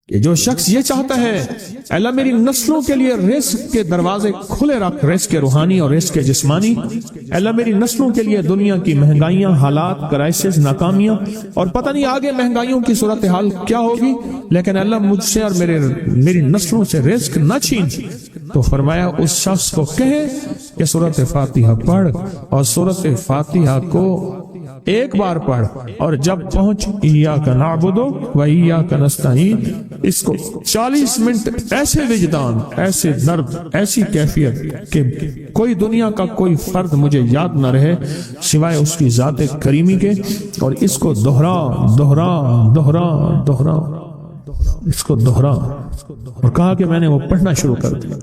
کہ جو شخص یہ چاہتا ہے اللہ میری نسلوں کے لیے رزق کے دروازے کھلے رکھ، رزق کے روحانی اور رزق کے جسمانی، اللہ میری نسلوں کے لیے دنیا کی مہنگائیاں، حالات، کرائسس، ناکامیاں اور پتہ نہیں آگے مہنگائیوں کی صورتحال کیا ہوگی، لیکن اللہ مجھ سے اور میری نسلوں سے رزق نہ چھین، تو فرمایا اس شخص کو کہے کہ سورۃ فاتحہ پڑھ، اور سورۃ فاتحہ کو ایک بار پڑھ، اور جب پہنچ ایاک نعبد و ایاک نستعین، اس کو 40 منٹ ایسے وجدان، ایسے درد، ایسی کیفیت کہ کوئی دنیا کا کوئی فرد مجھے یاد نہ رہے سوائے اس کی ذات کریمی کے، اور اس کو دہرا دہرا دہرا دہرا، اس کو دہرا، اور کہا کہ میں نے وہ پڑھنا شروع کر دیا۔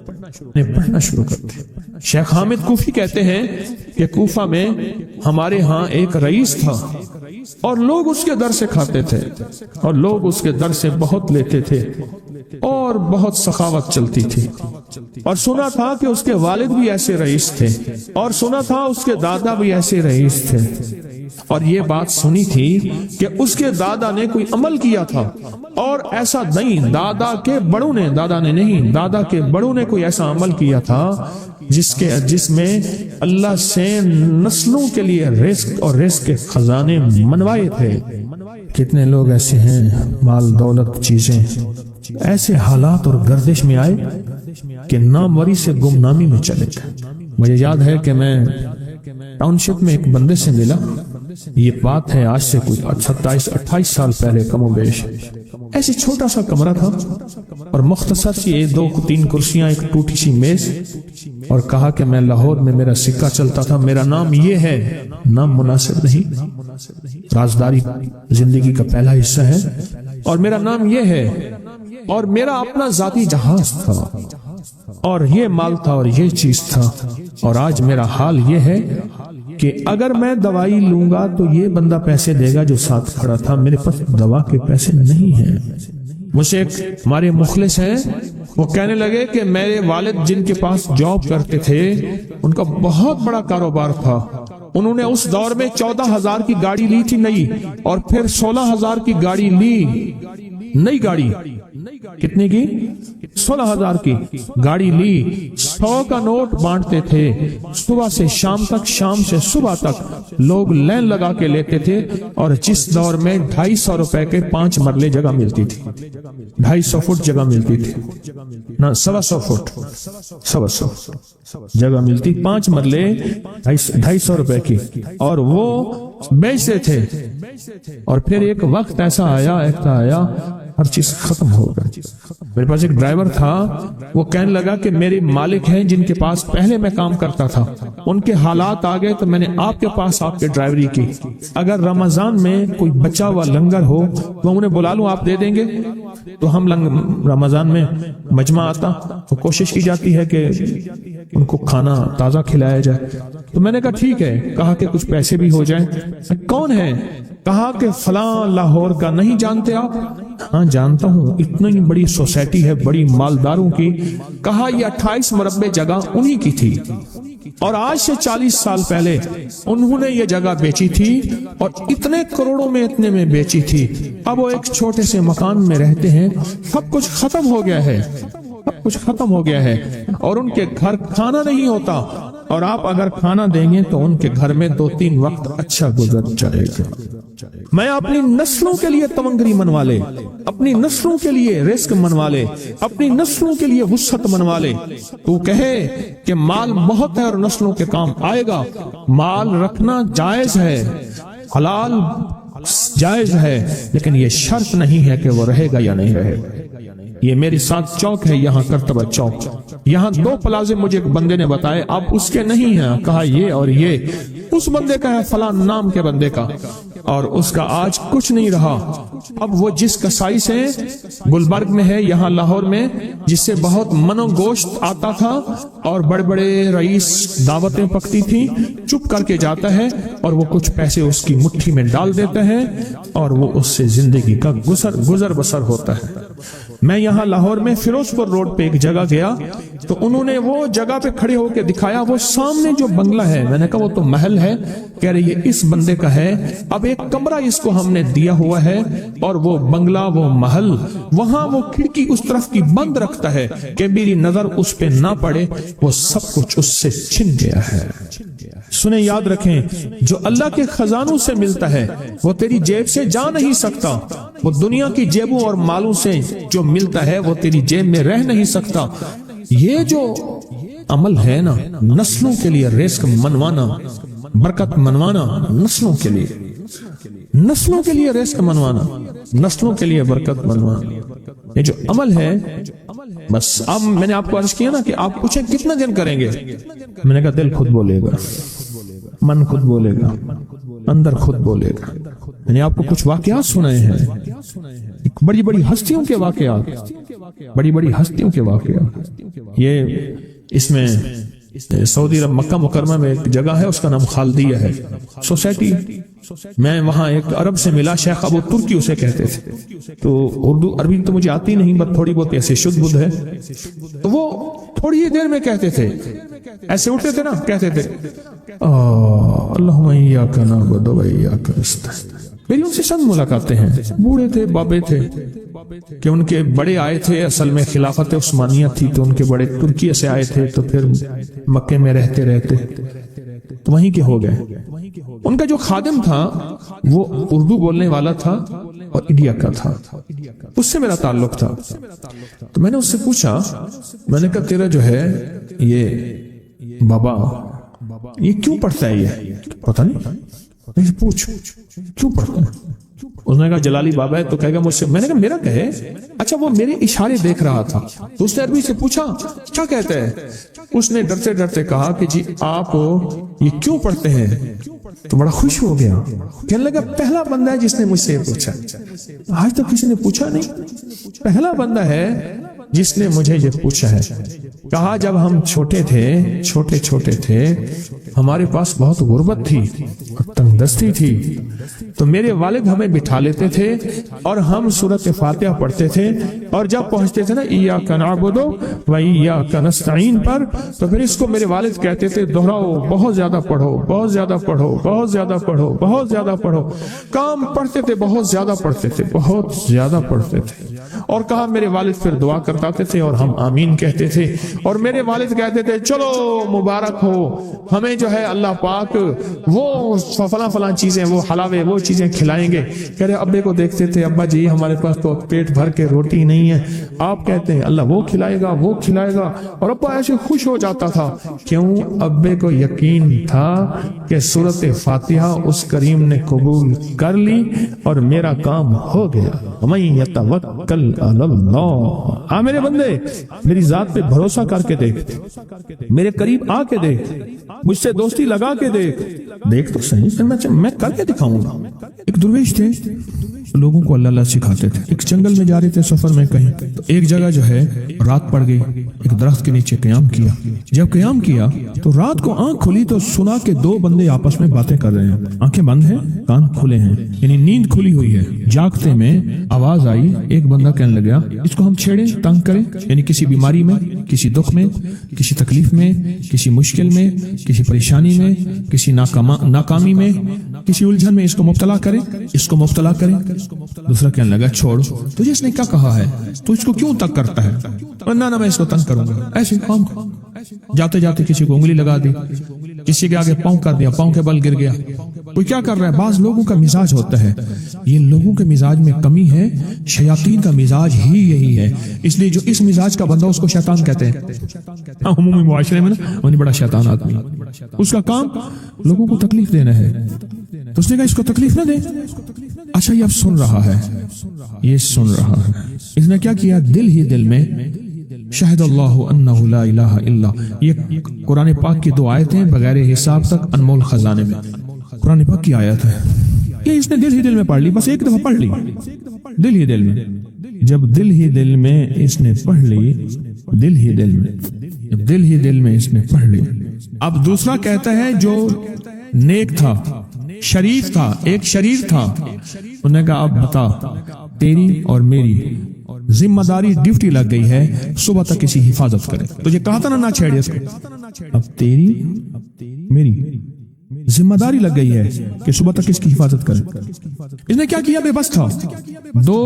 شیخ حامد کوفی کہتے ہیں کہ کوفہ میں ہمارے ہاں ایک رئیس تھا، اور لوگ اس کے در سے کھاتے تھے، اور لوگ اس کے در سے بہت لیتے تھے، اور بہت سخاوت چلتی تھی، اور سنا تھا کہ اس کے والد بھی ایسے رئیس تھے، اور سنا تھا اس کے دادا بھی ایسے رئیس تھے، اور یہ بات سنی تھی کہ اس کے دادا نے کوئی عمل کیا تھا، اور ایسا نہیں، دادا کے بڑوں نے کوئی ایسا عمل کیا تھا جس میں اللہ سے نسلوں کے لیے رزق اور رزق کے خزانے منوائے تھے۔ کتنے لوگ ایسے ہیں، مال دولت چیزیں، ایسے حالات اور گردش میں آئے کہ ناموری سے گمنامی میں چلے گئے۔ مجھے یاد ہے کہ میں ٹاؤن شپ میں ایک بندے سے ملا، یہ بات ہے آج سے کوئی 27-28 سال پہلے کم و بیش، ایسے چھوٹا سا کمرہ تھا اور مختصر سی 2-3 کرسیاں، ایک ٹوٹی سی میز، اور کہا کہ میں لاہور میں میرا سکہ چلتا تھا، میرا نام یہ ہے، نام مناسب نہیں، رازداری زندگی کا پہلا حصہ ہے، اور میرا نام یہ ہے، اور میرا اپنا ذاتی جہاز تھا، اور یہ مال تھا، اور یہ چیز تھا، اور آج میرا حال یہ ہے کہ اگر میں دوائی لوں گا تو یہ بندہ پیسے دے گا جو ساتھ کھڑا تھا، میرے پاس دوا کے پیسے نہیں ہیں۔ مجھے ایک ہمارے مخلص ہیں، وہ کہنے لگے کہ میرے والد جن کے پاس جاب کرتے تھے ان کا بہت بڑا کاروبار تھا، انہوں نے اس دور میں 14,000 کی گاڑی لی تھی نئی، اور پھر 16,000 کی گاڑی لی، نئی گاڑی، کتنے کی؟ 16,000 کی گاڑی لی، 100 کا نوٹ بانٹتے تھے، صبح سے شام تک، شام سے صبح تک لوگ لین لگا کے لیتے تھے، اور جس دور میں 250 روپے کے 5 مرلے جگہ ملتی تھی، 250 فٹ جگہ ملتی تھی، نہ 125 فٹ، 125 جگہ ملتی، 5 مرلے 250 روپے کی، اور وہ بیچتے تھے۔ اور پھر ایک وقت ایسا آیا ہر چیز ختم ہو گئی۔ میرے پاس ایک ڈرائیور تھا، وہ کہنے لگا کہ میرے مالک ہیں جن کے پاس پہلے میں کام کرتا تھا، ان کے حالات آ گئے تو میں نے آپ کے پاس آپ کے ڈرائیوری کی، اگر رمضان میں کوئی بچا ہوا لنگر ہو تو انہیں بلا لوں، آپ دے دیں گے؟ تو ہم رمضان میں مجمع آتا تو کوشش کی جاتی ہے کہ ان کو کھانا تازہ کھلایا جائے، تو میں نے کہا ٹھیک ہے، کہا کہ کچھ پیسے بھی ہو جائیں۔ کون ہے؟ کہا کہ فلاں لاہور کا، نہیں جانتے آپ؟ ہاں جانتا ہوں، اتنی بڑی سوسائٹی ہے بڑی مالداروں کی۔ کہا یہ 28 مربع جگہ انہی کی تھی، اور آج سے 40 سال پہلے انہوں نے یہ جگہ بیچی تھی، اور اتنے کروڑوں میں اتنے میں بیچی تھی۔ اب وہ ایک چھوٹے سے مکان میں رہتے ہیں، سب کچھ ختم ہو گیا ہے، سب کچھ ختم ہو گیا ہے، اور ان کے گھر کھانا نہیں ہوتا، اور آپ اگر کھانا دیں گے تو ان کے گھر میں 2-3 وقت اچھا گزر جائے گا۔ میں اپنی نسلوں کے لیے تمنگری منوا لے، اپنی نسلوں کے لیے رزق منوا لے، اپنی نسلوں کے لیے وسعت منوا لے۔ تو کہے کہ مال بہت ہے اور نسلوں کے کام آئے گا، مال رکھنا جائز ہے، حلال جائز ہے، لیکن یہ شرط نہیں ہے کہ وہ رہے گا یا نہیں رہے گا۔ یہ میری ساتھ چوک ہے، یہاں کرتبہ چوک، یہاں 2 پلازے مجھے ایک بندے نے بتائے، اب اس کے نہیں ہیں، کہا یہ اور یہ اس بندے کا ہے، فلاں نام کے بندے کا، اور اس کا آج کچھ نہیں رہا۔ اب وہ جس کسائی سے گلبرگ میں ہے، یہاں لاہور میں، جس سے بہت منو گوشت آتا تھا اور بڑے بڑے رئیس دعوتیں پکتی تھی، چپ کر کے جاتا ہے اور وہ کچھ پیسے اس کی مٹھی میں ڈال دیتا ہے، اور وہ اس سے زندگی کا گزر بسر ہوتا ہے۔ میں یہاں لاہور میں فیروز پور روڈ پہ ایک جگہ گیا تو انہوں نے وہ جگہ پہ کھڑے ہو کے دکھایا، وہ سامنے جو بنگلہ ہے، میں نے کہا وہ تو محل ہے، کہہ رہے یہ اس بندے کا ہے، اب ایک کمرہ اس کو ہم نے دیا ہوا ہے اور وہ بنگلہ وہ محل وہاں وہ کھڑکی اس طرف کی بند رکھتا ہے کہ میری نظر اس پہ نہ پڑے، وہ سب کچھ اس سے چھن گیا ہے۔ سنیں، یاد رکھیں، جو اللہ کے خزانوں سے ملتا ہے وہ تیری جیب سے جا نہیں سکتا، وہ دنیا کی جیبوں اور مالوں سے جو ملتا ہے وہ تیری جیب میں رہ نہیں سکتا۔ یہ جو عمل ہے نا، نسلوں کے لیے رزق منوانا، برکت منوانا، نسلوں کے لیے رزق منوانا، نسلوں کے لیے برکت منوانا، یہ جو عمل ہے، بس اب میں نے آپ کو عرض کیا نا کہ آپ پوچھیں کتنا دن کریں گے، میں نے کہا دل خود بولے گا، من خود بولے گا، اندر خود بولے گا۔ میں نے آپ کو کچھ واقعات سنائے ہیں، بڑی بڑی ہستیوں کے واقعات، بڑی بڑی ہستیوں کے واقعات۔ یہ اس میں سعودی عرب مکہ مکرمہ میں ایک جگہ ہے، اس کا نام خالدیہ ہے سوسائٹی۔ میں وہاں ایک عرب سے ملا، شیخ ابو ترکی اسے کہتے تھے، تو اردو عربی تو مجھے آتی نہیں، بس تھوڑی بہت ایسے شدھ بدھ ہے، تو وہ تھوڑی ہی دیر میں کہتے تھے، ایسے اٹھتے تھے نا، کہتے تھے اللہم ایاک نعبد و ایاک نستعین۔ میری ان سے چند ملاقاتیں ہیں، بوڑھے تھے، بابے تھے، کہ ان کے بڑے آئے تھے، اصل میں خلافت عثمانیہ تھی تو ان کے بڑے ترکی سے آئے تھے، تو پھر مکے میں رہتے تو وہیں کے ہو گئے۔ ان کا جو خادم تھا وہ اردو بولنے والا تھا اور انڈیا کا تھا، اس سے میرا تعلق تھا، تو میں نے اس سے پوچھا، میں نے کہا تیرا جو ہے یہ بابا یہ کیوں پڑھتا ہے، یہ پتہ نہیں، پوچھ کیوں پڑھتا ہے؟ اس نے کہا جلالی بابا ہے تو کہے گا مجھ سے۔ میں نے کہا میرا کہے؟ اچھا، وہ میرے اشارے دیکھ رہا تھا، تو اس نے عربی سے پوچھا کیا کہتا ہے؟ اس نے ڈرتے ڈرتے کہا کہ جی آپ یہ کیوں پڑھتے ہیں؟ تو بڑا خوش ہو گیا، کہنے لگا پہلا بندہ ہے جس نے مجھ سے یہ پوچھا، آج تک کسی نے پوچھا نہیں، پہلا بندہ ہے جس نے مجھے یہ پوچھا ہے۔ کہا جب ہم چھوٹے تھے ہمارے پاس بہت غربت تھی اور تنگ دستی تھی، تو میرے والد ہمیں بٹھا لیتے تھے اور ہم سورۃ فاتحہ پڑھتے تھے، اور جب پہنچتے تھے نا ایاک نعبد و ایاک نستعین پر، تو پھر اس کو میرے والد کہتے تھے دہراؤ، بہت زیادہ پڑھو، بہت زیادہ پڑھو، بہت زیادہ پڑھو، بہت زیادہ پڑھو۔ کام پڑھتے تھے، بہت زیادہ پڑھتے تھے، بہت زیادہ پڑھتے تھے، اور کہا میرے والد پھر دعا کرتے تھے اور ہم آمین کہتے تھے، اور میرے والد کہتے تھے چلو مبارک ہو، ہمیں جو ہے اللہ پاک وہ فلاں چیزیں، وہ حلاوے، وہ چیزیں کھلائیں گے۔ کہہ رہے ابے کو دیکھتے تھے، ابا جی ہمارے پاس تو پیٹ بھر کے روٹی نہیں ہے، آپ کہتے ہیں اللہ وہ کھلائے گا، وہ کھلائے گا، اور ابا ایسے خوش ہو جاتا تھا۔ کیوں؟ ابے کو یقین تھا کہ سورۃ فاتحہ اس کریم نے قبول کر لی اور میرا کام ہو گیا۔ وَمَن يَتَوَكَّلْ عَلَى اللَّهِ۔ آ میرے بندے، میری ذات پہ بھروسہ کر کے دیکھ، میرے قریب آ کے دیکھ، مجھ سے دوستی لگا کے دیکھ تو صحیح، میں کر کے دکھاؤں گا۔ ایک درویش تھے، لوگوں کو اللہ سکھاتے تھے، ایک جنگل میں جا رہے تھے سفر میں کہیں، تو ایک جگہ جو ہے رات پڑ گئی، ایک درخت کے نیچے قیام کیا۔ جب قیام کیا تو رات کو آنکھ کھلی تو سنا کہ دو بندے آپس میں باتیں کر رہے ہیں، آنکھیں بند ہیں، کان کھلے ہیں، یعنی نیند کھلی ہوئی ہے۔ جاگتے میں آواز آئی، ایک بندہ کہنے لگا اس کو ہم چھیڑیں، تنگ کریں، یعنی کسی بیماری میں، کسی دکھ میں، کسی تکلیف میں، کسی مشکل میں، کسی پریشانی میں، کسی ناکامی میں، کسی الجھن میں اس کو مبتلا کریں، اس کو مبتلا کریں۔ دوسرا کہنے لگا چھوڑ، تجھے اس نے کیا کہا ہے، تو اس کو کیوں تنگ کرتا ہے؟ نہ میں اس کو تنگ کروں گا، ایسے کام۔ جاتے جاتے کسی کو انگلی لگا دی، کسی کے آگے پاؤں کر دیا، پاؤں کے بل گر گیا، کوئی کیا کر رہا ہے۔ بعض لوگوں کا مزاج ہوتا ہے، یہ لوگوں کے مزاج میں کمی ہے، شیاطین کا مزاج ہی یہی ہے، اس لیے جو اس مزاج کا بندہ اس کو شیطان کہتے ہیں۔ عمومی معاشرے میں نا وہ بڑا شیطان آدمی، اس کا کام لوگوں کو تکلیف دینا ہے، تو اس نے کہا اس کو تکلیف نہ دے۔ اچھا یہ اب سن رہا ہے، یہ سن رہا ہے، اس نے کیا کیا، دل ہی دل میں شہد اللہ انہ لا الہ الا، یہ قرآن پاک کی دو آیتیں بغیر حساب تک انمول خزانے میں، قرآن پاک کی آیت ہے، یہ اس نے دل ہی دل میں پڑھ لی، بس ایک دفعہ پڑھ لی دل ہی دل میں۔ جب دل ہی دل میں اس نے پڑھ لی، دل ہی دل میں، جب دل ہی دل میں اس نے پڑھ لی، اب دوسرا کہتا ہے جو نیک تھا، شریف تھا، ایک شریر تھا، انہوں نے کہا اب بتا تیری اور میری ذمہ داری ڈیوٹی لگ گئی ہے صبح تک کسی حفاظت کرے. تو یہ کہا تھا نہ چھیڑے اس کو، اب تیری میری ذمہ داری لگ گئی ہے کہ صبح تک اس کی حفاظت کرے. اس نے کیا کیا؟ بے بس تھا. دو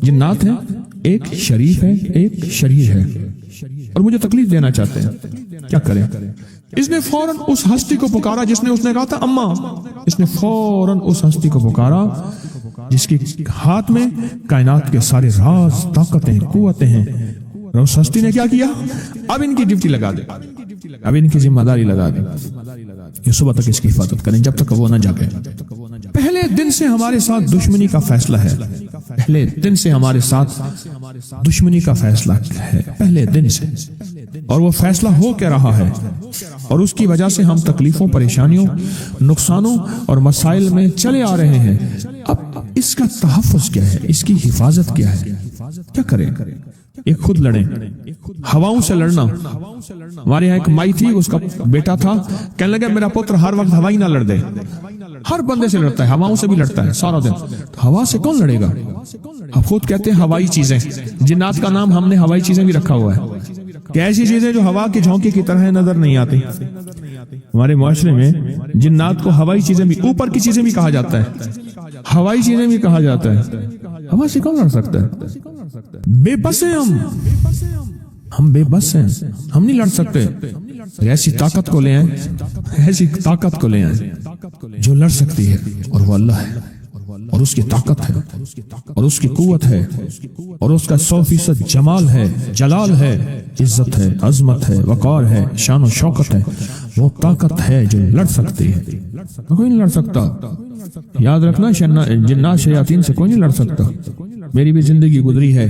جنات ہیں، ایک شریف ہے ایک شریر ہے، اور مجھے تکلیف دینا چاہتے ہیں، کیا کریں؟ اس نے فوراً اس ہستی کو پکارا جس نے کہا تھا اماں. اس نے فوراً اس ہستی کو پکارا جس کے ہاتھ میں کائنات کے سارے راز، طاقتیں، قوتیں ہیں. اور اس ہستی نے کیا کیا؟ اب ان کی ڈیوٹی لگا دے، اب ان کی ذمہ داری لگا دے کہ صبح تک اس کی حفاظت کریں جب تک وہ نہ جاگے. پہلے دن سے ہمارے ساتھ دشمنی کا فیصلہ ہے، پہلے دن سے ہمارے ساتھ دشمنی کا فیصلہ ہے، پہلے دن سے. اور وہ فیصلہ ہو کے رہا ہے، اور اس کی وجہ سے ہم تکلیفوں، پریشانیوں، نقصانوں اور مسائل میں چلے آ رہے ہیں. اب اس کا تحفظ کیا ہے؟ اس کی حفاظت کیا ہے؟ کیا کریں؟ ایک خود لڑیں، ہواؤں سے لڑنا. ہمارے یہاں ایک مائی تھی، اس کا بیٹا تھا، کہنے لگا میرا پتر ہر وقت ہوائی نہ لڑ دے. ہر بندے سے لڑتا ہے، ہواؤں سے بھی لڑتا ہے سارا دن. ہوا سے کون لڑے گا؟ اب خود کہتے ہیں ہوائی چیزیں. جنات کا نام ہم نے ہوائی چیزیں بھی رکھا ہوا ہے کہ ایسی چیزیں جو ہوا کے جھونکے کی طرح نظر نہیں آتی. ہمارے معاشرے میں جنات کو ہوائی چیزیں بھی، اوپر کی چیزیں بھی کہا جاتا ہے، ہوائی چیزیں بھی کہا جاتا ہے. ہوا سے کون لڑ سکتا ہے؟ بے بس ہیں ہم بے بس ہیں، ہم نہیں لڑ سکتے. ایسی طاقت کو لے آئیں، ایسی طاقت کو لے آئیں جو لڑ سکتی ہے، اور وہ اللہ ہے، اور اس کی طاقت ہے، اور اس کی قوت ہے، اور اس کا 100% جمال ہے، جلال ہے، عزت ہے، عظمت ہے، وقار ہے، شان و شوکت ہے. وہ طاقت ہے جو لڑ سکتی ہے، کوئی نہیں لڑ سکتا. یاد رکھنا، جنات شیاطین سے کوئی نہیں لڑ سکتا. میری بھی زندگی گزری ہے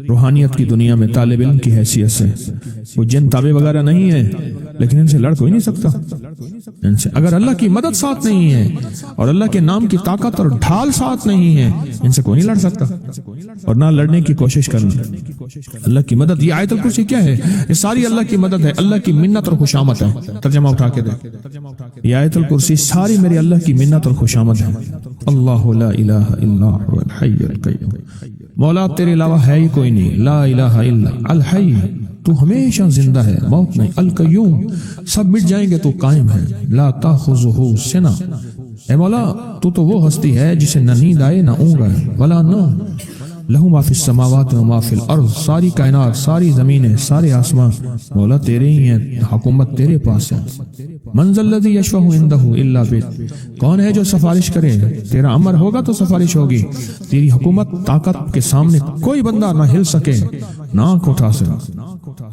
روحانیت کی دنیا میں طالب علم کی حیثیت سے. وہ جن تابع وغیرہ نہیں ہے، لیکن ان سے لڑ کوئی نہیں سکتا. ان سے اگر اللہ کی مدد ساتھ نہیں ہے اور اللہ کے نام کی طاقت اور ڈھال ساتھ نہیں ہے، ان سے کوئی نہیں لڑ سکتا، اور نہ لڑنے کی کوشش کرنا. اللہ کی مدد، یہ آیت الکرسی کیا ہے؟ یہ ساری اللہ کی مدد ہے، اللہ کی منت اور خوشامد ہے. ترجمہ اٹھا کے دے، یہ آیت الکرسی ساری میری اللہ کی منت اور خوشامد ہے. اللہ لا الہ الا هو الحی القیوم. مولا تیرے علاوہ ہے ہی کوئی نہیں. لا الہ الا الحی، تو ہمیشہ زندہ ہے، موت نہیں. القیوم، سب مٹ جائیں گے تو قائم ہے. لا تاخذہ سنہ، اے مولا تو وہ ہستی ہے جسے نہ نیند آئے نہ اونگ آئے. ولا نوم، لہو ما فی السماوات و ما فی الارض. ساری کائنات، ساری زمینیں، سارے آسمان مولا تیرے ہی ہیں، حکومت تیرے پاس ہے. من ذا الذی یشفع عندہ الا بإذنہ، کون ہے جو سفارش کرے؟ تیرا امر ہوگا تو سفارش ہوگی. تیری حکومت، طاقت کے سامنے کوئی بندہ نہ ہل سکے، ناک اٹھا سکے.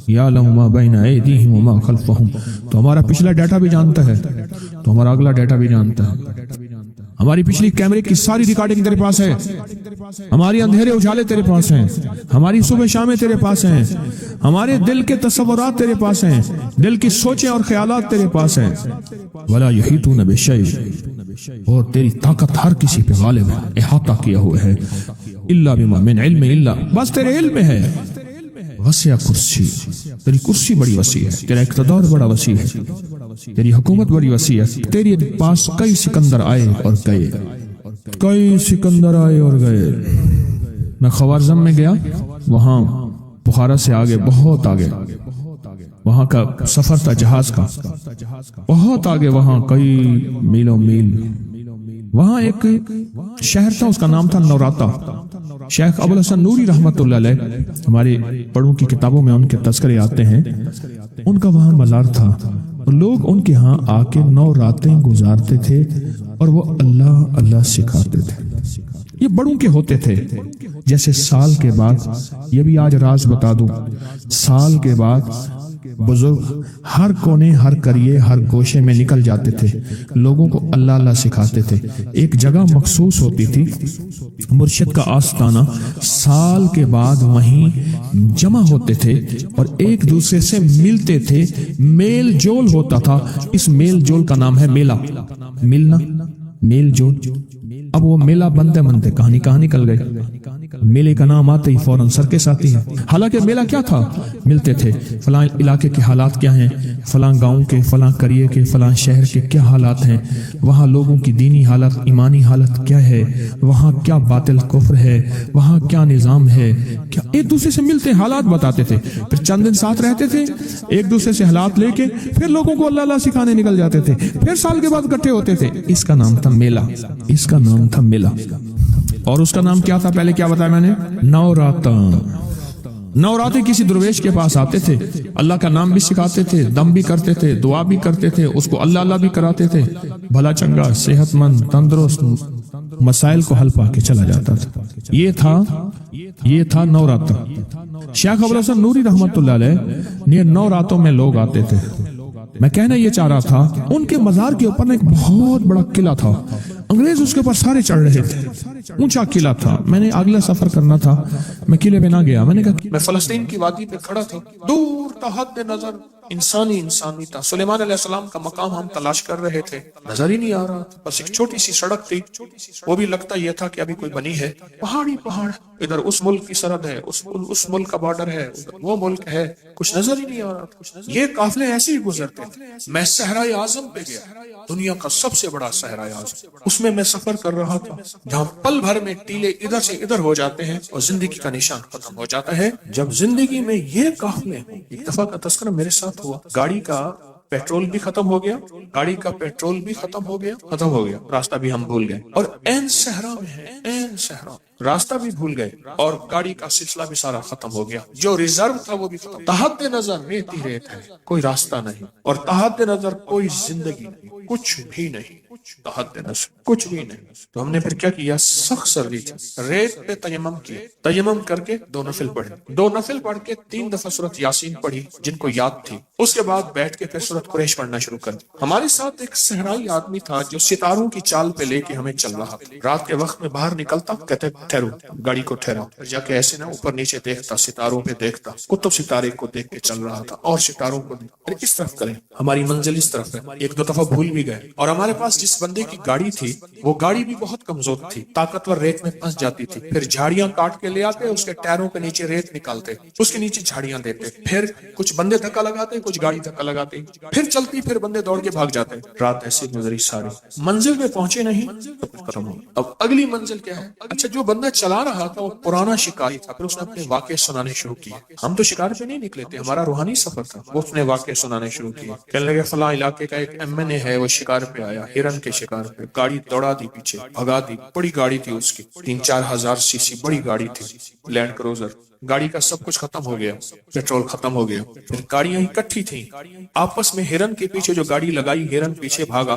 یعلم ما بین ایدیہم وما خلفہم، تو ہمارا پچھلا ڈیٹا بھی جانتا ہے، تو ہمارا اگلا ڈیٹا بھی جانتا ہے. ہماری پچھلی کیمرے کی ساری ریکارڈنگ تیرے پاس ہے، ہماری اندھیرے اجالے تیرے پاس ہیں، ہماری صبح شامیں تیرے پاس ہیں، ہمارے دل کے تصورات تیرے پاس ہیں، دل کی سوچیں اور خیالات تیرے پاس ہیں. ولا یحیطون بشیء، اور تیری طاقت ہر کسی پہ غالب ہے، احاطہ کیا ہوا ہے. الا بما من علم، الا بس تیرے علم میں ہے. وسع کرسی، تیری کرسی بڑی وسیع ہے، تیرا اقتدار بڑا وسیع ہے، تیری حکومت بڑی وسیع ہے. تیرے پاس کئی سکندر آئے اور گئے، کئی سکندر آئے اور گئے. میں خوارزم میں گیا، وہاں بخارا سے آگے، بہت آگے، وہاں کا سفر تھا جہاز کا، بہت آگے، وہاں کئی میلوں میل. وہاں ایک شہر تھا، اس کا نام تھا نوراتا. شیخ ابو الحسن نوری رحمت اللہ علیہ، ہمارے بڑوں کی کتابوں میں ان کے تذکرے آتے ہیں. ان کا وہاں مزار تھا، اور لوگ ان کے ہاں آ کے 9 راتیں گزارتے تھے، اور وہ اللہ اللہ سکھاتے تھے. یہ بڑوں کے ہوتے تھے. جیسے سال کے بعد، یہ بھی آج راز بتا دوں، سال کے بعد بزرگ ہر کونے، ہر کریے، ہر گوشے میں نکل جاتے تھے، لوگوں کو اللہ اللہ سکھاتے تھے. ایک جگہ مخصوص ہوتی تھی، مرشد کا آستانہ. سال کے بعد وہیں جمع ہوتے تھے اور ایک دوسرے سے ملتے تھے، میل جول ہوتا تھا. اس میل جول کا نام ہے میلہ، ملنا، میل جول. اب وہ میلہ بنتے بنتے کہاں نکل گئے. میلے کا نام آتے ہی فوراً سرکس آتی ہے. حالانکہ میلہ کیا تھا؟ ملتے تھے فلاں علاقے کے حالات کیا ہیں، فلاں گاؤں کے، فلاں قریے کے، فلاں شہر کے کیا حالات ہیں، وہاں لوگوں کی دینی حالت، ایمانی حالت کیا ہے، وہاں کیا باطل کفر ہے، وہاں کیا نظام ہے، کیا ایک دوسرے سے ملتے حالات بتاتے تھے. پھر چند دن ساتھ رہتے تھے، ایک دوسرے سے حالات لے کے پھر لوگوں کو اللہ اللہ سکھانے نکل جاتے تھے. پھر سال کے بعد اکٹھے ہوتے تھے. اس کا نام تھا میلہ. اس کا نام تھا میلہ. اور اس کا نام کیا تھا؟ پہلے کیا بتایا میں نے؟ نوراتاں. نوراتے کسی درویش کے پاس آتے تھے، اللہ کا نام بھی سکھاتے تھے، دم بھی کرتے تھے، دعا بھی کرتے تھے، اس کو اللہ اللہ بھی کراتے تھے. بھلا چنگا صحت مند تندرست مسائل کو حل پا کے چلا جاتا تھا. یہ تھا نوراتہ. شیخ ابو الحسن نوری رحمت اللہ علیہ یہ نوراتوں میں لوگ آتے تھے. میں کہنا یہ چاہ رہا تھا، ان کے مزار کے اوپر ایک بہت بڑا قلعہ تھا. انگریز اس کے اوپر سارے چڑھ رہے تھے. اونچا قلعہ تھا. میں نے اگلا سفر کرنا تھا، میں قلعے پہ نہ گیا. میں نے کہا میں فلسطین کی وادی پہ کھڑا تھا، دور تا حد نظر انسانی تھا. سلیمان علیہ السلام کا مقام ہم تلاش کر رہے تھے، نظر ہی نہیں آ رہا تھا. بس ایک چھوٹی سی سڑک تھی، وہ بھی لگتا یہ تھا کہ ابھی کوئی بنی ہے. پہاڑی پہاڑ، ادھر اس ملک کی سرحد ہے، اس ملک کا بارڈر ہے، وہ ملک ہے، کچھ نظر ہی نہیں آ رہا تھا. یہ قافلے ایسے ہی گزرتے تھے. میں صحرائے اعظم پہ گیا، دنیا کا سب سے بڑا صحرائے اعظم. اس میں سفر کر رہا تھا جہاں پل بھر میں ٹیلے ادھر سے ادھر ہو جاتے ہیں اور زندگی کا نشان ختم ہو جاتا ہے. جب زندگی میں یہ قافلے، ایک دفعہ کا تذکرہ میرے ساتھ ہوا. گاڑی کا پیٹرول بھی ختم ہو گیا، ختم ہو گیا، راستہ بھی ہم بھول گئے. اور این صحرا میں ہے، این صحرا، راستہ بھی بھول گئے اور گاڑی کا سلسلہ بھی سارا ختم ہو گیا. جو ریزرو تھا وہ بھی ختم. تحت نظر ریت ہی ریت ہے، کوئی راستہ نہیں. اور تحت نظر کوئی زندگی نہیں، کچھ بھی نہیں. تحت نظر کچھ بھی نہیں. تو ہم نے پھر کیا کیا؟ سخت سردی تھی، ریت پہ تیمم کیا. تیمم کر کے 2 نفل پڑھے. 2 نفل پڑھ کے 3 دفعہ سورۃ یاسین پڑھی جن کو یاد تھی. اس کے بعد بیٹھ کے پھر سورۃ قریش پڑھنا شروع کر دی. ہمارے ساتھ ایک صحرائی آدمی تھا جو ستاروں کی چال پہ لے کے ہمیں چل رہا تھا. رات کے وقت میں باہر نکلتا، کہتے ٹھہرو، گاڑی کو ٹھہرا. جا کے ایسے نہ اوپر نیچے دیکھتا، ستاروں پہ دیکھتا، قطب ستارے کو دیکھ کے چل رہا تھا اور ستاروں کو دیکھ اس طرف کریں، ہماری منزل اس طرف ہے. 1-2 دفعہ بھول بھی گئے. اور ہمارے پاس جس بندے کی گاڑی تھی وہ گاڑی بھی بہت کمزور تھی، طاقتور ریت میں پھنس جاتی تھی. پھر جھاڑیاں کاٹ کے لے آتے، اس کے ٹائروں کے نیچے ریت نکالتے، اس کے نیچے جھاڑیاں دیتے. پھر کچھ بندے دھکا لگاتے، کچھ گاڑی دھکا لگاتے، پھر چلتی، پھر بندے دوڑ کے بھاگ جاتے. رات ایسے گزری ساری. منزل پہ پہنچے نہیں تو پھر ختم ہو. اب اگلی منزل کیا ہے؟ اچھا، جو بندہ چلا رہا تھا وہ پرانا شکاری تھا. پھر اس نے اپنے واقعے سنانے شروع کیے. ہم تو شکار پہ نہیں نکلے تھے، ہمارا روحانی سفر تھا. وہ اس نے واقعے سنانے شروع کیے. کہنے لگے فلاں علاقے کا ایک MNA ہے، وہ شکار پہ آیا، ہرن کے شکار پہ. گاڑی دوڑا دی، پیچھے بھگا دی. بڑی گاڑی تھی اس کی، 3-4 ہزار CC بڑی گاڑی تھی، لینڈ کروزر. گاڑی کا سب کچھ ختم ہو گیا، پیٹرول ختم ہو گیا. پھر گاڑیاں اکٹھی تھیں آپس میں. ہرن کے پیچھے جو گاڑی لگائی، ہرن پیچھے بھاگا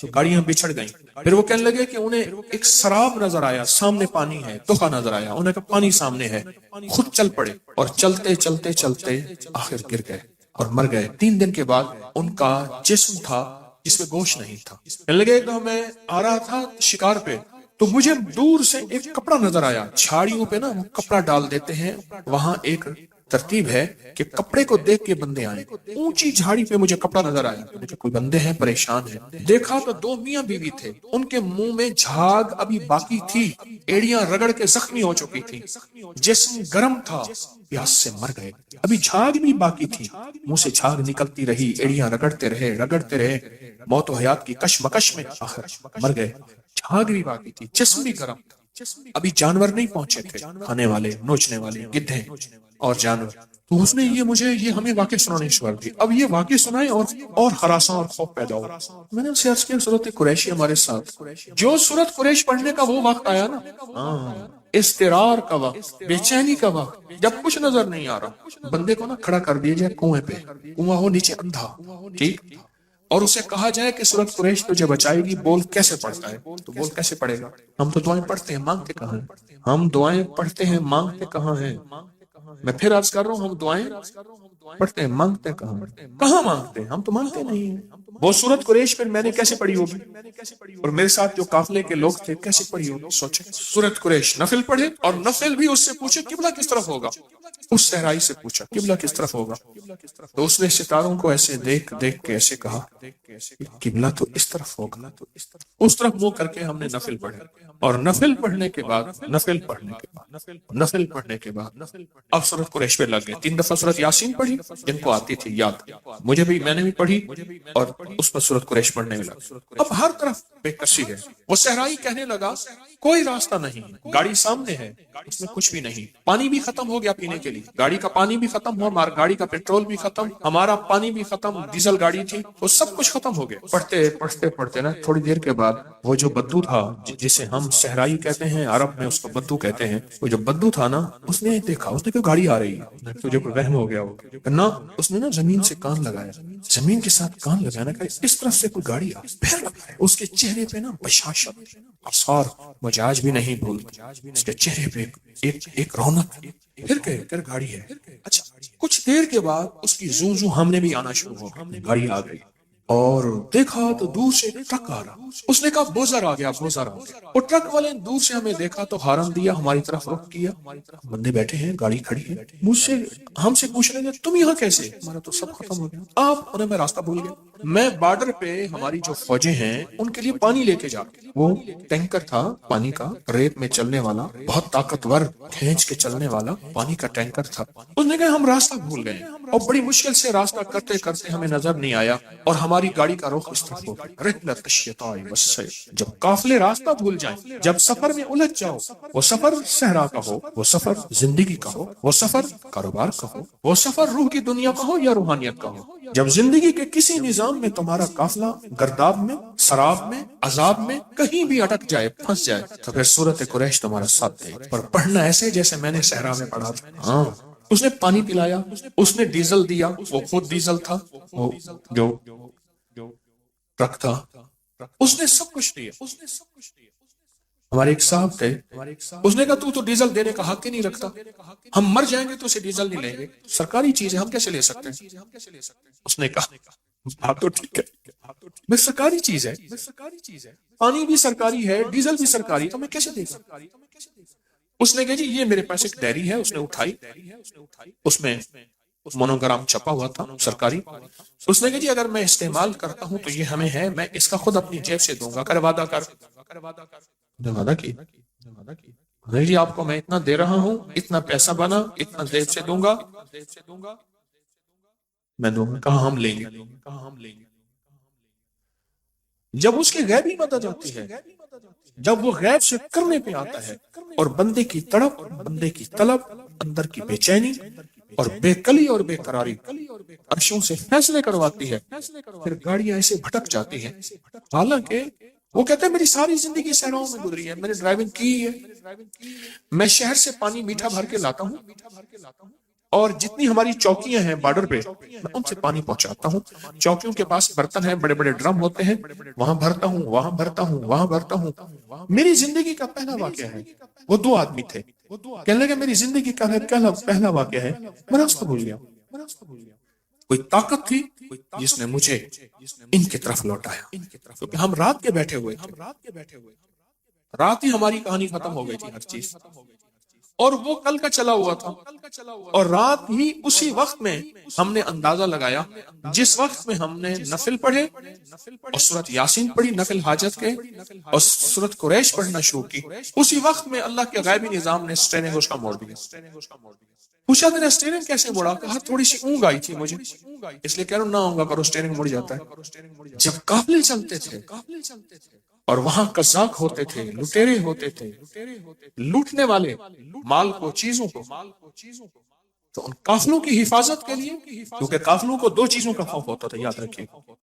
تو گاڑیاں بچھڑ گئیں. پھر وہ کہنے لگے کہ انہیں ایک سراب نظر آیا، سامنے پانی ہے. دھوکا نظر آیا، انہیں کہا پانی سامنے ہے. خود چل پڑے اور چلتے چلتے چلتے آخر گر گئے اور مر گئے. 3 دن کے بعد ان کا جسم تھا جس میں گوشت نہیں تھا. کہنے لگے کہ میں آ رہا تھا شکار پہ تو مجھے دور سے ایک کپڑا نظر آیا. جھاڑیوں پہ نا وہ کپڑا ڈال دیتے ہیں، وہاں ایک ترتیب ہے کہ کپڑے کو دیکھ کے بندے آئیں. اونچی جھاڑی پہ مجھے کپڑا نظر آیا، کوئی بندے ہیں پریشان ہیں. دیکھا تو 2 میاں بیوی تھے، ان کے منہ میں جھاگ ابھی باقی تھی، ایڑیاں رگڑ کے زخمی ہو چکی تھی، جسم گرم تھا، پیاس سے مر گئے. ابھی جھاگ بھی باقی تھی، منہ سے جھاگ نکلتی رہی، ایڑیاں رگڑتے رہے. موت و حیات کی کشمکش میں آخر مر گئے. جھاگ بھی باقی تھی، جسم بھی گرم تھا. ابھی جانور نہیں پہنچے تھے، کھانے والے، نوچنے والے، گدھے اور جانور. تو اس نے یہ ہمیں واقع سنانے شروع کی. اب یہ واقع سنائے اور ہراساں اور خوف پیدا ہو. میں نے اسے عرض کیا سورۃ قریش ہمارے ساتھ. جو سورۃ قریش پڑھنے کا وہ وقت آیا نا، استرار کا وقت، بے چینی کا وقت، جب کچھ نظر نہیں آ رہا، بندے کو نا کھڑا کر دیا جائے کنویں پہ، کنواں ہو نیچے اندھا، ٹھیک، اور اسے کہا جائے کہ سورۃ قریش تجھے بچائے گی، بول کیسے پڑھتا ہے؟ تو بول کیسے پڑھے گا؟ ہم تو دعائیں پڑھتے ہیں، مانگتے کہاں ہیں؟ ہم دعائیں پڑھتے ہیں، مانگتے کہاں ہیں؟ میں پھر عرض کر رہا ہوں، ہم دعائیں پڑھتے ہیں، مانگتے کہاں مانگتے ہیں؟ ہم تو مانگتے نہیں ہیں. وہ سورۃ قریش پھر میں نے کیسے پڑھی ہوگی، اور میرے ساتھ جو قافلے کے لوگ تھے کیسے پڑھی ہوگی؟ سوچیں. سورۃ قریش نفل پڑھے اور نفل بھی اس سے پوچھے قبلہ کس طرف ہوگا. اس صحرائی سے پوچھا قبلہ کس طرف ہوگا؟ تو اس نے ستاروں کو ایسے دیکھ دیکھ کے ایسے کہا قبلہ تو اس طرف ہوگا۔ اس طرف منہ کر کے ہم نے نفل پڑھے، اور نفل پڑھنے کے بعد اب سورۃ قریش پہ لگ گئے۔ 3 دفعہ سورۃ یاسین پڑھی جن کو آتی تھی یاد، میں نے بھی پڑھی، اور اس پر سورۃ قریش پڑھنے میں لگا۔ اب ہر طرف بے کسی ہے۔ وہ صحرائی کہنے لگا کوئی راستہ نہیں، گاڑی سامنے ہے، اس میں کچھ بھی نہیں، پانی بھی ختم ہو گیا پینے کے لیے، گاڑی کا پانی بھی ختم ہوا، ہماری گاڑی کا پیٹرول بھی ختم، ہمارا پانی بھی ختم، ڈیزل گاڑی تھی، وہ سب کچھ ختم ہو گیا۔ پڑھتے نا تھوڑی دیر کے بعد وہ جو بدو تھا، جسے ہم صحرائی کہتے ہیں، عرب میں اس کو بدو کہتے ہیں، وہ جو بدو تھا نا، اس نے دیکھا، اس نے کہا گاڑی آ رہی ہے، تجھے کوئی وہم ہو گیا ہوگا نا، اس نے نا زمین سے کان لگایا، زمین کے ساتھ کان لگانا کہ اس طرف سے کوئی گاڑی آ، پھر لگایا، اس کے چہرے پہ نا بشاشت، آثار مجھے آج بھی نہیں بھولتا، اس کے چہرے پہ ایک رونق، پھر کہ گاڑی ہے۔ اچھا کچھ دیر کے بعد اس کی زوں زوں ہم نے بھی آنا شروع ہو گئی، گاڑی آ گئی، اور دیکھا تو دور سے ٹرک آ رہا، اس نے کہا بوزر آ گیا، بوزر آ گیا، اور ٹرک والے نے دور سے ہمیں دیکھا تو ہارن دیا، ہماری طرف رخ کیا، بندے بیٹھے ہیں، گاڑی کھڑی ہے، مجھ سے ہم سے پوچھ رہے ہیں تم یہاں کیسے؟ ہمارا تو سب ختم ہو گیا، آپ، انہیں میں راستہ بھول گیا، میں بارڈر پہ ہماری جو فوجیں ہیں ان کے لیے پانی لے کے جا، وہ ٹینکر تھا پانی کا، ریت میں چلنے والا، بہت طاقتور، کھینچ کے چلنے والا پانی کا ٹینکر تھا، اس نے کہا ہم راستہ بھول گئے، اور بڑی مشکل سے راستہ کرتے کرتے ہمیں نظر نہیں آیا، اور ہماری گاڑی کا رخ اس طرف ہو گیا۔ رحلت الشتاء والصیف، جب قافلے راستہ بھول جائیں، جب سفر میں الجھ جاؤ، وہ سفر صحرا کا ہو، وہ سفر زندگی کا ہو، وہ سفر کاروبار کا ہو، وہ سفر روح کی دنیا کا ہو یا روحانیت کا ہو، جب زندگی کے کسی نظام میں تمہارا قافلہ گرداب میں، سراب میں، عذاب میں کہیں بھی اٹک جائے، پھنس جائے، تو پھر سورۃ قریش تمہارا ساتھ دے، اور پڑھنا ایسے جیسے میں نے صحرا میں پڑھا تھا۔ ہاں، اس نے پانی پلایا، اس نے ڈیزل دیا، وہ خود ڈیزل تھا، وہ جو ٹرک تھا، اس نے سب کچھ دیا۔ ہمارے ایک صاحب تھے، اس نے کہا تو ڈیزل دینے کا حق ہی نہیں رکھتا، ہم مر جائیں گے تو اسے ڈیزل نہیں لیں گے، سرکاری چیز ہے، ہم کیسے لے سکتے ہیں؟ اس نے کہا بات تو ٹھیک ہے، میں سرکاری چیز ہے، پانی بھی سرکاری ہے، ڈیزل بھی سرکاری، تو میں کیسے دے گا؟ اس نے کہا جی یہ میرے پاس ایک ڈائری ہے، اس نے اٹھائی، اس میں مونوگرام چھپا ہوا تھا سرکاری، اس نے کہا جی اگر میں استعمال کرتا ہوں تو یہ ہمیں ہے، میں اس کا خود اپنی جیب سے دوں گا، کر وعدہ کر، وعدہ کی، جی آپ کو میں اتنا دے رہا ہوں، اتنا پیسہ بنا، اتنا جیب سے دوں گا، میں دوں گا، کہاں ہم لیں گے؟ جب اس کی غیبی مدد آتی ہے، جب وہ غیب سے کرنے پہ آتا ہے، اور بندے کی تڑپ، بندے کی طلب، اندر کی بے چینی اور بے کلی اور بے قراری عرشوں سے فیصلے کرواتی ہے، پھر گاڑیاں ایسے بھٹک جاتی ہیں۔ حالانکہ وہ کہتے ہیں میری ساری زندگی صحراؤں میں گزری ہے، میں نے ڈرائیونگ کی ہے، میں شہر سے پانی میٹھا بھر کے لاتا ہوں، اور جتنی ہماری چوکیاں ہیں بارڈر پہ، میں ان سے پانی پہنچاتا ہوں، چوکیوں کے پاس برتن ہیں، بڑے بڑے ڈرم ہوتے ہیں، وہاں بھرتا ہوں، وہاں بھرتا ہوں، وہاں بھرتا ہوں۔ میری زندگی کا پہلا واقعہ ہے، وہ 2 آدمی تھے، کہنے لگے میری زندگی کا پہلا واقعہ ہے، میں راستہ بھول گیا، کوئی طاقت تھی جس نے مجھے ان کی طرف لوٹایا، کیونکہ ہم رات کے بیٹھے ہوئے تھے، رات ہی ہماری کہانی ختم ہو گئی تھی ہر چیز، اور وہ کل کا چلا ہوا تھا، اور رات ہی اسی وقت میں ہم نے اندازہ لگایا، جس وقت میں ہم نے نفل پڑھے اور سورۃ یاسین پڑھی نفل حاجت کے، اور سورۃ قریش پڑھنا شروع کی، اسی وقت میں اللہ کے غیبی نظام نے اسٹیئرنگ اس کا موڑ دیا۔ پوچھا تیرا اسٹیئرنگ کیسے موڑا؟ کہا تھوڑی سی اونگ آئی تھی مجھے، اس لیے کہہ رہا ہوں نہ اونگا کرو، اسٹیئرنگ مڑ جاتا ہے۔ جب قافلے چلتے تھے اور وہاں قزاق ہوتے تھے، لٹیرے ہوتے تھے، لوٹنے والے مال کو، چیزوں کو، تو ان قافلوں کی حفاظت کے لیے، کیونکہ قافلوں کو 2 چیزوں کا خوف ہوتا تھا، یاد رکھیے،